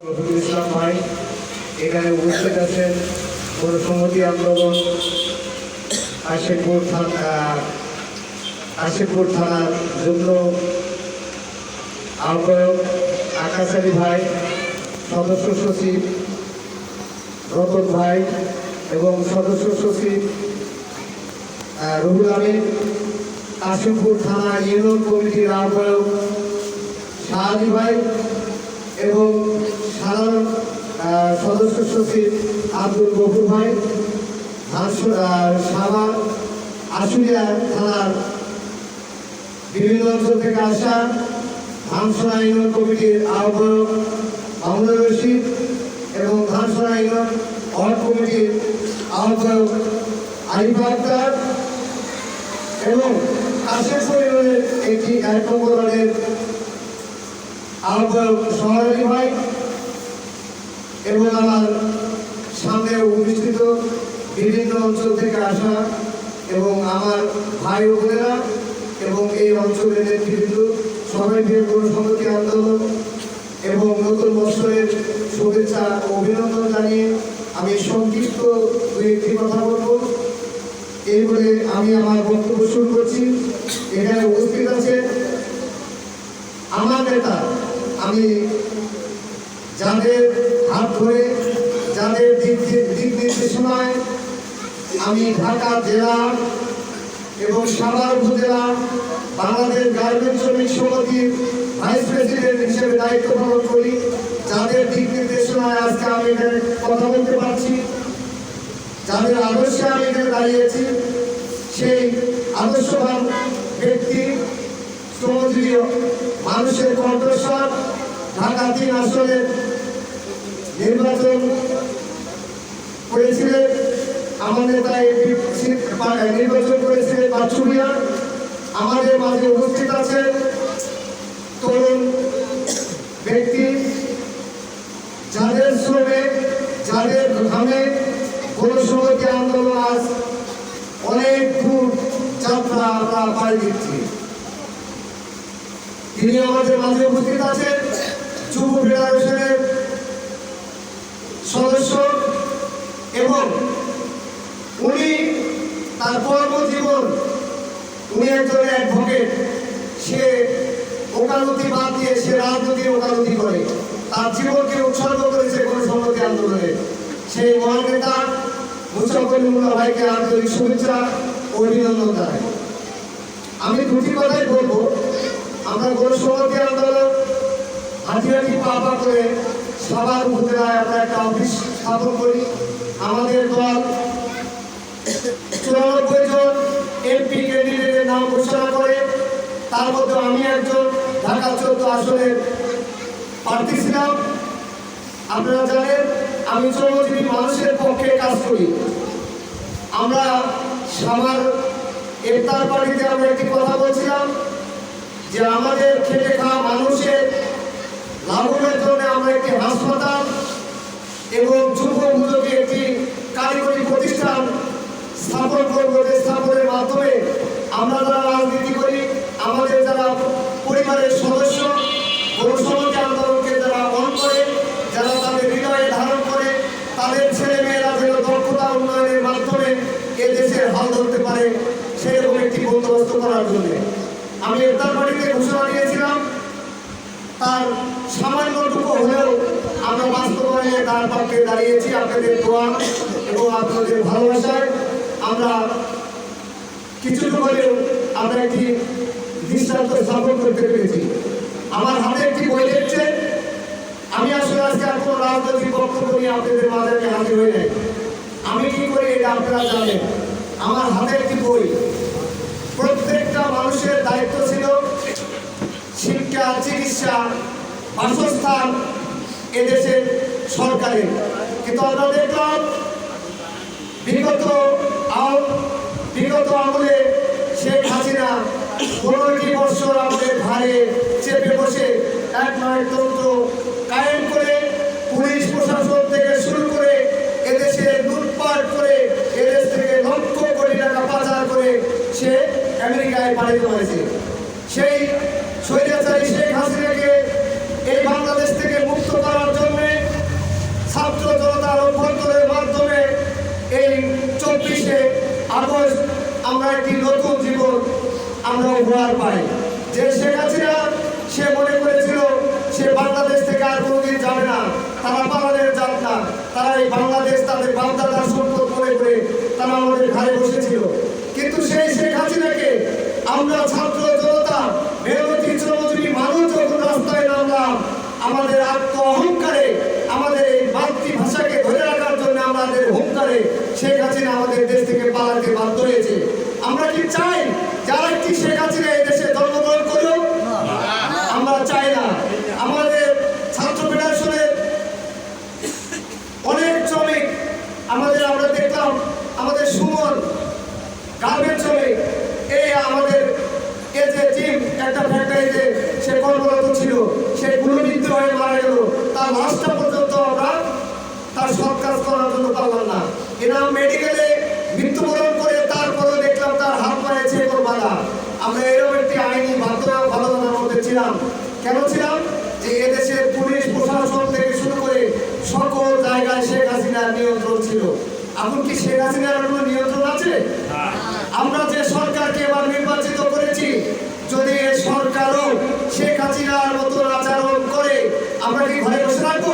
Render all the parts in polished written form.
রফিকুল ইসলাম ভাই এখানে উপস্থিত আছেন। গণসংহতি আন্দোলন আশিকপুর থানার যুগ্ম আহ্বায়ক আকাশ আলী ভাই, সদস্য সচিব রতন ভাই এবং সদস্য সচিব রুহুল আমিন, আশিকপুর থানা ইউনিয়ন কমিটির আহ্বায়ক শাহাদি ভাই এবং সাধারণ সদস্য সচিব আব্দুল গফুর ভাই, সাভার আশুলিয়া থানার বিভিন্ন অঞ্চল থেকে আসা ধানসোনা ইউনিয়ন কমিটির আহ্বায়ক মাহমুদুর রশিদ এবং ধানসোনা ইউনিয়ন ওয়ার্ড কমিটির আহ্বায়ক আরিফ আক্তার এবং কাশেমপুর ইউনিয়নের একটি ১ নম্বর ওয়ার্ডের আহ্বায়ক সোহাগ ভাই এবং আমার সামনে উপস্থিত বিভিন্ন অঞ্চল থেকে আসা এবং আমার ভাই ও বোনেরা এবং এই অঞ্চলের নেতৃবৃন্দ সবাইকে গণসংহতি আন্দোলন এবং নতুন বছরের শুভেচ্ছা ও অভিনন্দন জানিয়ে আমি সংক্ষিপ্ত দু-একটি কথা বলব। এই বলে আমি আমার বক্তব্য শুরু করছি। এখানে উপস্থিত আছে আমার নেতা, আমি যাদের হাত ধরে যাদের দিক নির্দেশনায় আমি ঢাকা জেলা এবং সাভার উপজেলা বাংলাদেশ গার্মেন্টস শ্রমিক সমিতির ভাইস প্রেসিডেন্ট হিসেবে দায়িত্ব পালন করি, যাদের দিক নির্দেশনায় আজকে আমি এখানে কথা বলতে পারছি, যাদের আদর্শে আমি এখানে দাঁড়িয়েছি, সেই আদর্শবান ব্যক্তি শ্রমজীবী মানুষের কণ্ঠস্বর ঢাকা ৩ আসনে নির্বাচন করেছিলেন আমার নেতা নির্বাচন করেছিলেন বাচ্চুরিয়া। আমাদের মাঝে উপস্থিত আছে তরুণ ব্যক্তি, যাদের শ্রমে যাদের ঘামে গণসংহতি আন্দোলন আজ অনেক দূর যাত্রা আমরা পাড়ি দিচ্ছি। তিনি আমাদের মাঝে উপস্থিত আছেন যুব ফেডারেশনের সদস্য এবং উনি তার কর্মজীবন উনি একজন অ্যাডভোকেট। সে ওকালতি বাদ দিয়ে সে রাজনৈতিক ওকালতি করে, তার জীবনকে উৎসর্গ করেছে গণসংহতি আন্দোলনে। সেই মহান নেতা মুশারফুল্লাহ ভাইকে আন্তরিক শুভেচ্ছা ও অভিনন্দন জানাই। আমি দুটি কথাই বলবো। আমরা গণসংহতি আন্দোলন হাঁটি পা করে সবার উপজেলায় আমরা একটা অফিস স্থাপন করি। আমাদের দল ৯৪ জন এমপি ক্যান্ডিডেটের নাম ঘোষণা করে, তার মধ্যে আমি একজন ঢাকা ১৪ আসনের প্রার্থী ছিলাম। আপনারা জানেন আমি শ্রমজীবী মানুষের পক্ষে কাজ করি। আমরা সবার ইফতার পার্টিতে আমরা একটি কথা বলছিলাম যে আমাদের খেটে খাওয়া মানুষের লাভের জন্য আমরা একটি হাসপাতাল এবং যুব উদ্যোগে একটি কারিগরি প্রতিষ্ঠান স্থাপন করব, যে স্থাপনের মাধ্যমে আমরা যারা রাজনীতি করি, আমাদের যারা পরিবারের সদস্য গণসংহতি আন্দোলনকে যারা মন করে, যারা তাদের হৃদয়ে ধারণ করে, তাদের ছেলে মেয়েরা যেন দক্ষতা উন্নয়নের মাধ্যমে এ দেশের হাল ধরতে পারে, সেরকম একটি বন্দোবস্ত করার জন্য আমি ইফতার পার্টিতে ঘোষণা দিয়েছিলাম। তার সামান্যটুকু হলেও আমরা বাস্তবায়নে তার পক্ষে দাঁড়িয়েছি। আপনাদের দোয়া এবং আপনাদের ভালোবাসায় আমরা কিছুটা হলেও আমরা একটি দৃষ্টান্ত স্থাপন করতে পেরেছি। আমার হাতে একটি বই দেখছে। আমি আসলে আজকে আর কোনো রাজনৈতিক বক্তব্য নিয়ে আপনাদের মাঝে হাজির হয়ে নাই। আমি কি করি এটা আপনারা জানেন। আমার হাতে একটি বই। প্রত্যেকটা মানুষের দায়িত্ব ছিল শিক্ষা, চিকিৎসা, বাসস্থান এদেশের সরকারের। কিন্তু আমরা দেখলাম বিগত আমলে শেখ হাসিনা ১৫টি বছর আমাদের ঘাড়ে চেপে বসে এক তন্ত্র কায়েম করে পুলিশ প্রশাসন থেকে শুরু করে এদেশে লুটপাট করে এদেশ থেকে লক্ষ কোটি টাকা পাচার করে সে আমেরিকায় পালিত হয়েছে। সেই স্বৈরাচারী শেখ হাসিনাকে এই বাংলাদেশ থেকে মুক্ত করার জন্য একটি নতুন জীবন আমরা উপহার পাই। যে শেখ হাসিনা সে মনে করেছিল সে বাংলাদেশ থেকে আর কোনোদিন যাবে না, তারা পালানের জাত না, তারা এই বাংলাদেশ তাদের বাপদাদার সম্পদ মনে করে তারা আমাদের ঘরে বসেছিল। কিন্তু সেই শেখ হাসিনাকে আমরা ছাত্র জনতা মেহনতি শ্রমজীবী মানুষ যখন রাস্তায় নামলাম, আমাদের আত্ম অহংকারে আমাদের এই মাতৃভাষাকে ধরে রাখার জন্য আমাদের হুঙ্কারে শেখ হাসিনা আমাদের দেশ থেকে পালাতে বাধ্য হয়েছে। আমরা কি চাই যারা একটি শেখ হাসিনা এই দেশে জন্মগ্রহণ করুক? আমরা চাই না। আমাদের ছাত্র ফেডারেশনের অনেক শ্রমিক আমরা দেখলাম, আমাদের সুমন গার্মেন্টস শ্রমিক, এই আমাদের এই যে টিম একটা ফ্যাক্টরিতে সে কর্মরত ছিল, সে গুলিবিদ্ধ হয়ে মারা গেল, তার লাশটা পর্যন্ত আমরা তার সৎ কাজ করার জন্য পারলাম না। এরা মেডিকেলে মৃত্যুবরণ করে তারপরে দেখলাম তার হাত পায়ে ছেকর বাঁধা। আমরা এরকম একটি আইনি বাধ্যবাধকতার মধ্যে ছিলাম। কেন ছিলাম? যে এদেশের পুলিশ প্রশাসন থেকে শুরু করে সকল জায়গায় শেখ হাসিনার নিয়ন্ত্রণ ছিল। এখন কি শেখ হাসিনার কোনো নিয়ন্ত্রণ আছে? আমরা যে সরকারকে এবার নির্বাচিত করেছি, যদি এই সরকারও শেখ হাসিনার মতো আচরণ করে আমরা কি ঘরে বসে রাখবো?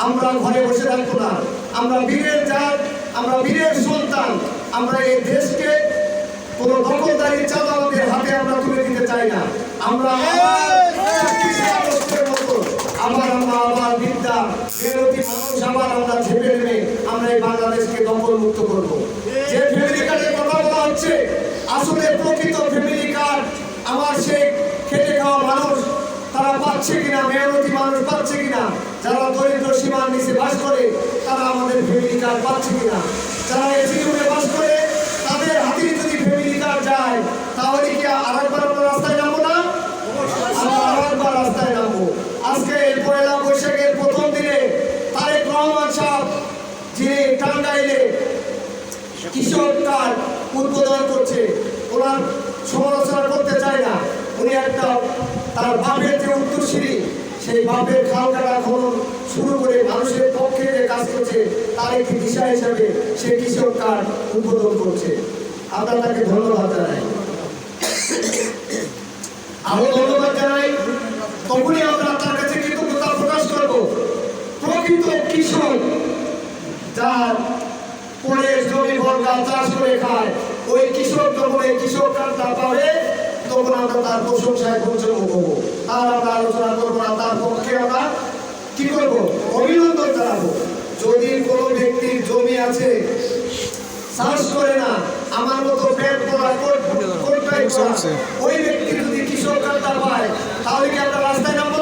আমরা ঘরে বসে রাখবো না। আমরা বীরের জাত, আমরা বীরের সন্তান। আমরা এই দেশকে কোনো দখলদারি চাঁদাবাদের হাতে আমরা তুলে দিতে চাই না। আমরা আবার বিদ্যা মেহনতি মানুষ আমরা ঝেপে নেবে আমরা এই বাংলাদেশকে দখল মুক্ত করবো। যে ফ্যামিলি কার্ডের কথা বলা হচ্ছে, আসলে প্রকৃত ফ্যামিলি কার্ড আমার সেই খেটে খাওয়া মানুষ তারা পাচ্ছে কিনা, মেহনতি মানুষ পাচ্ছে কিনা, যারা দরিদ্র সীমার নিচে বাস করে তারা আমাদের ফ্যামিলি কার্ড পাচ্ছে কিনা, যারা এই জীবনে বাস করে তাদের হাতে যদি ফ্যামিলি কার্ড যায়, তাহলে কি আরেকবার আমরা রাস্তায় নামবো না? আমরা আরেকবার রাস্তায় নামবো। আজকে পয়লা বৈশাখের প্রথম দিনে তারেক রহমান সাহেব যিনি টাঙ্গাইলে কৃষক কার্ড উদ্বোধন করছে, ওনার সমালোচনা করতে চায় না। উনি একটা তার বাপের যে উত্তরসূরি, সেই বাপের খাল কাটা খনন শুরু করে মানুষের পক্ষে যে কাজ করছে তার একটি দিশা হিসাবে সে কৃষক কার্ড উদ্বোধন করছে। আমরা তাকে ধন্যবাদ জানাই। আরো ধন্যবাদ জানাই। তখনই আমরা তার কাছে কৃতজ্ঞতা প্রকাশ করব। প্রকৃত কৃষক যার পরে জমি বর্গা চাষ করে খায়, ওই কৃষক যখন এই কৃষক কার্ডটা পাবে তখন আমরা তার প্রশংসায় পৌঁছাবো করবো। তার আমরা আলোচনা করবো না, তার পক্ষে আমরা কি করবো? অভিনন্দন জানাবো। যদি কোনো ব্যক্তির জমি আছে চাষ করে না, আমার মতো পেট পড়া ওই ব্যক্তি যদি কৃষক কার্ডটা পায়, তাহলে কি আমরা রাস্তায় নামবো?